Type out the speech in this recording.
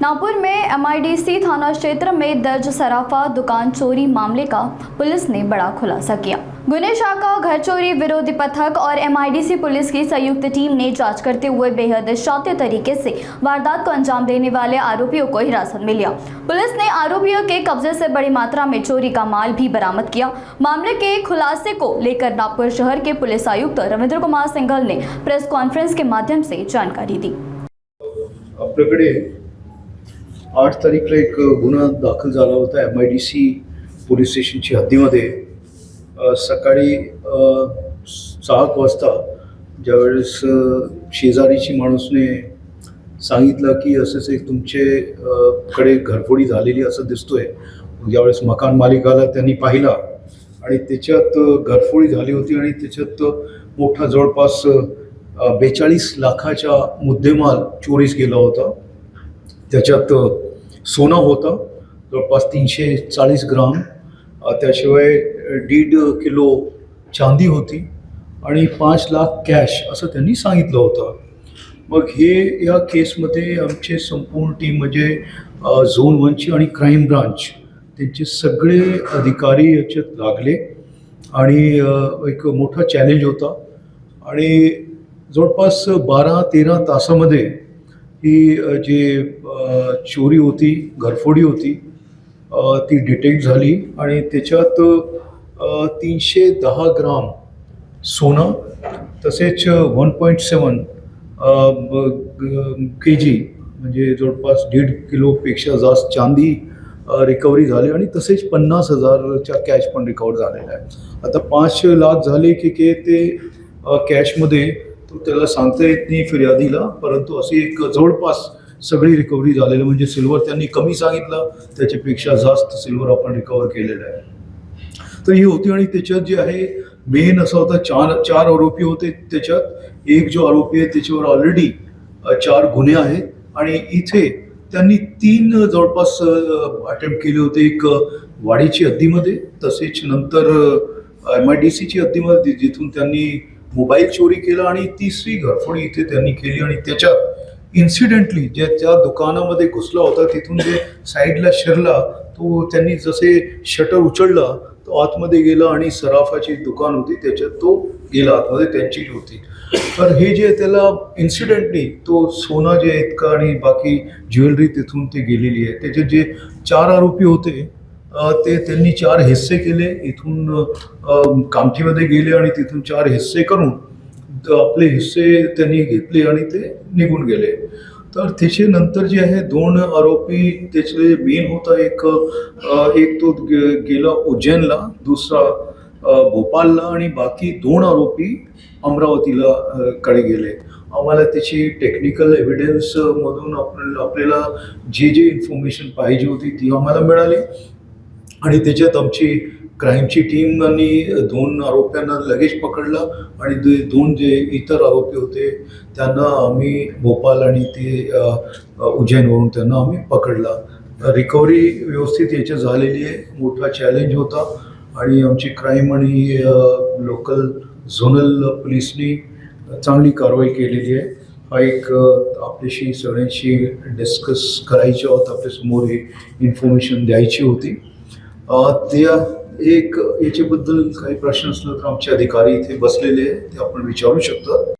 नागपुर में एमआईडीसी थाना क्षेत्र में दर्ज सराफा दुकान चोरी मामले का पुलिस ने बड़ा खुलासा किया। गुने शाखा, घर चोरी विरोधी पथक और एमआईडीसी पुलिस की संयुक्त टीम ने जांच करते हुए बेहद शातिर तरीके से वारदात को अंजाम देने वाले आरोपियों को हिरासत में लिया। पुलिस ने आरोपियों के कब्जे से बड़ी मात्रा में चोरी का माल भी बरामद किया। मामले के खुलासे को लेकर नागपुर शहर के पुलिस आयुक्त रविंद्र कुमार सिंघल ने प्रेस कॉन्फ्रेंस के माध्यम से जानकारी दी। आपल्याकडे 8 तारीखला एक गुन्हा दाखल झाला होता एमआयडीसी पोलीस स्टेशनच्या हद्दीमध्ये। सकाळी 6 वाजता ज्यावेळेस शेजारीची माणूसने सांगितलं की असंच एक तुमचे कडे घरफोडी झालेली असं दिसतोय। ज्यावेळेस मकान मालिकाला त्यांनी पाहिला आणि त्याच्यात घरफोडी झाली होती आणि त्याच्यात मोठा जवळपास 42 लाखाचा मुद्देमाल चोरीस गेला होता। त्याच्यात सोनं होतं जवळपास 340 ग्राम, त्याशिवाय 1.5 किलो चांदी होती आणि 5 लाख कॅश असं त्यांनी सांगितलं होतं। मग हे या केसमध्ये आमचे संपूर्ण टीम म्हणजे झोन 1ची आणि क्राईम ब्रांच त्यांचे सगळे अधिकारी याच्यात लागले आणि एक मोठा चॅलेंज होता आणि जवळपास 12-13 तासामध्ये ही जी चोरी होती, घरफोडी होती, ती डिटेक्ट झाली आणि त्याच्यात 310 ग्राम सोनं तसेच 1.7 kg म्हणजे जवळपास 1.5 किलोपेक्षा जास्त चांदी रिकव्हरी झाली आणि तसेच 50,000चा कॅश पण रिकवर झालेला आहे। आता 5 लाख झाले की ते कॅशमध्ये त्याला सांगता येत नाही फिर्यादीला, परंतु अशी एक जवळपास सगळी रिकव्हरी झालेलं म्हणजे सिल्वर त्यांनी कमी सांगितलं, त्याच्यापेक्षा जास्त सिल्वर आपण रिकवर केलेलं आहे। तर ही होती आणि त्याच्यात जे आहे मेन असा होता चार आरोपी होते। त्याच्यात एक जो आरोपी आहे त्याच्यावर ऑलरेडी 4 गुन्हे आहेत आणि इथे त्यांनी 3 जवळपास अटेम्प्ट केले होते। एक वाडीची हद्दीमध्ये, तसेच नंतर एमआयडीसीची हद्दीमध्ये जिथून त्यांनी मोबाईल चोरी केला आणि 3री घरफोडी इथे त्यांनी केली आणि त्याच्यात इन्सिडेंटली त्या दुकानामध्ये घुसला होता तिथून जे साईडला शिरला तो त्यांनी जसे शटर उचलला तो आतमध्ये गेला आणि सराफाची दुकान होती त्याच्यात तो गेला आतमध्ये, त्यांची होती। तर हे जे त्याला इन्सिडेंटली तो सोना जे इतका आणि बाकी ज्वेलरी तिथून ते गेलेली आहे। त्याचे जे 4 आरोपी होते ते त्यांनी 4 हिस्से केले। इथून कामठीमध्ये गेले आणि तिथून 4 हिस्से करून आपले हिस्से त्यांनी घेतले आणि ते निघून गेले। तर त्याचे नंतर जे आहे 2 आरोपी त्याचे मेन होता, एक तो गेला उज्जैनला, दुसरा भोपाळला आणि बाकी 2 आरोपी अमरावतीला कडे गेले। आम्हाला त्याची टेक्निकल एव्हिडन्स मधून आपल्याला जे इन्फॉर्मेशन पाहिजे होती ती आम्हाला मिळाली आणि त्याच्यात आमची क्राईमची टीम आणि 2 आरोप्यांना लगेच पकडलं आणि 2 जे इतर आरोपी होते त्यांना आम्ही भोपाळ आणि ते उज्जैनवरून त्यांना आम्ही पकडला। रिकव्हरी व्यवस्थित याच्यात झालेली आहे। मोठा चॅलेंज होता आणि आमची क्राईम आणि लोकल झोनल पोलिसनी चांगली कारवाई केलेली आहे। हा एक आपल्याशी सगळ्यांशी डिस्कस करायची होती, आपल्यासमोर ही इन्फॉर्मेशन द्यायची होती। त्या एक याच्याबद्दल काही प्रश्न असला तर आमचे अधिकारी इथे बसलेले आहेत, ते आपण विचारू शकता।